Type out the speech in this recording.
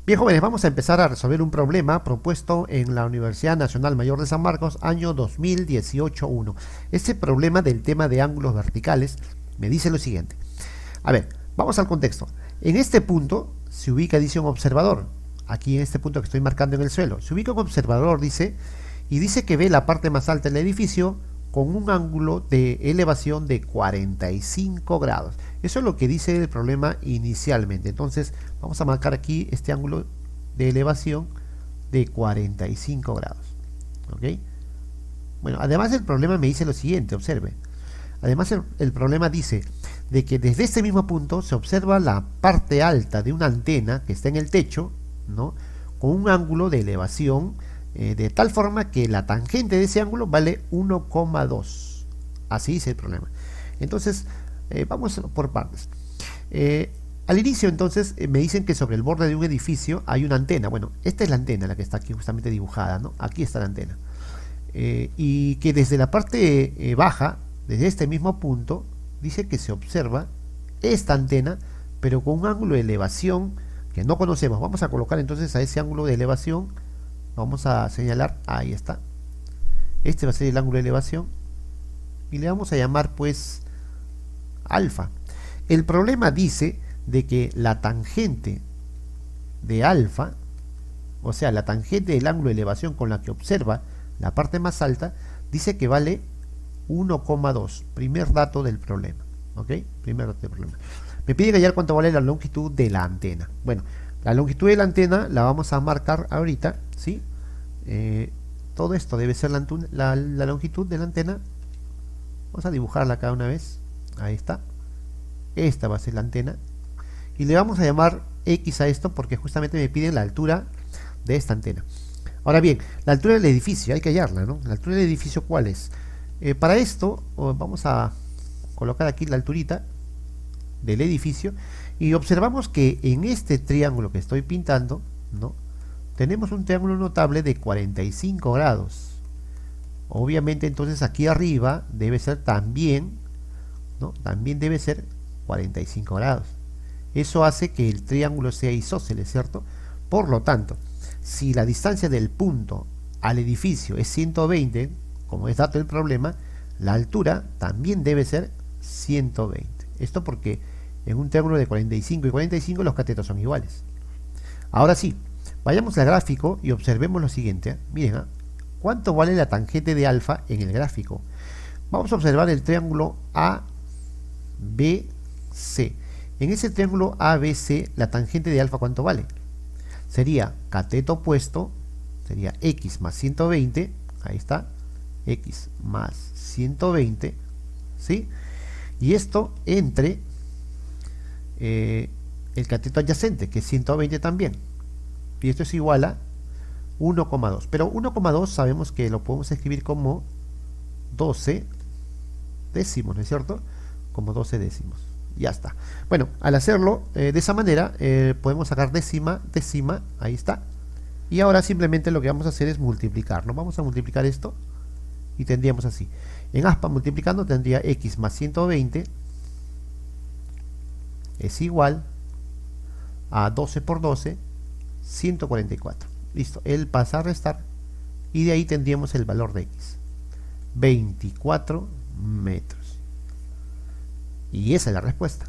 Bien, jóvenes, vamos a empezar a resolver un problema propuesto en la Universidad Nacional Mayor de San Marcos, año 2018-1. Este problema del tema de ángulos verticales me dice lo siguiente. A ver, vamos al contexto. En este punto se ubica, dice, un observador. Aquí en este punto que estoy marcando en el suelo. Se ubica un observador, dice, y dice que ve la parte más alta del edificio con un ángulo de elevación de 45 grados. Eso es lo que dice el problema inicialmente. Entonces vamos a marcar aquí este ángulo de elevación de 45 grados. ¿Ok? Bueno, además el problema me dice lo siguiente, observe. Además el problema dice de que desde este mismo punto se observa la parte alta de una antena que está en el techo, ¿no? Con un ángulo de elevación de tal forma que la tangente de ese ángulo vale 1,2. Así dice el problema. Entonces, vamos por partes. Al inicio, entonces, me dicen que sobre el borde de un edificio hay una antena. Bueno, esta es la antena, la que está aquí justamente dibujada, ¿no? Aquí está la antena. Y que desde la parte baja, desde este mismo punto, dice que se observa esta antena, pero con un ángulo de elevación que no conocemos. Vamos a colocar entonces a ese ángulo de elevación, vamos a señalar, ahí está. Este va a ser el ángulo de elevación y le vamos a llamar pues alfa. El problema dice de que la tangente de alfa, o sea, la tangente del ángulo de elevación con la que observa la parte más alta, dice que vale 1,2. Primer dato del problema. ¿Ok? Primer dato del problema. Me pide hallar cuánto vale la longitud de la antena. Bueno, la longitud de la antena la vamos a marcar ahorita, ¿sí? Todo esto debe ser la longitud de la antena. Vamos a dibujarla cada una vez. Ahí está. Esta va a ser la antena. Y le vamos a llamar X a esto porque justamente me piden la altura de esta antena. Ahora bien, la altura del edificio, hay que hallarla, ¿no? La altura del edificio, ¿cuál es? Para esto, vamos a colocar aquí la alturita del edificio y observamos que en este triángulo que estoy pintando, ¿no? Tenemos un triángulo notable de 45 grados. Obviamente entonces aquí arriba debe ser también, ¿no? También debe ser 45 grados. Eso hace que el triángulo sea isósceles, ¿cierto? Por lo tanto, si la distancia del punto al edificio es 120, como es dato del problema, la altura también debe ser 120. Esto porque en un triángulo de 45 y 45 los catetos son iguales. Ahora sí, vayamos al gráfico y observemos lo siguiente. Miren, ¿cuánto vale la tangente de alfa en el gráfico? Vamos a observar el triángulo ABC. En ese triángulo ABC, la tangente de alfa, ¿cuánto vale? Sería cateto opuesto, sería x más 120, ahí está, x más 120, ¿sí? Y esto entre el cateto adyacente, que es 120 también. Y esto es igual a 1,2. Pero 1,2 sabemos que lo podemos escribir como 12 décimos, ¿no es cierto? Como 12 décimos. Ya está. Bueno, al hacerlo de esa manera, podemos sacar décima, ahí está. Y ahora simplemente lo que vamos a hacer es multiplicarlo. Vamos a multiplicar esto y tendríamos así. En aspa multiplicando tendría x más 120 es igual a 12 por 12, 144. Listo, él pasa a restar y de ahí tendríamos el valor de x. 24 metros. Y esa es la respuesta.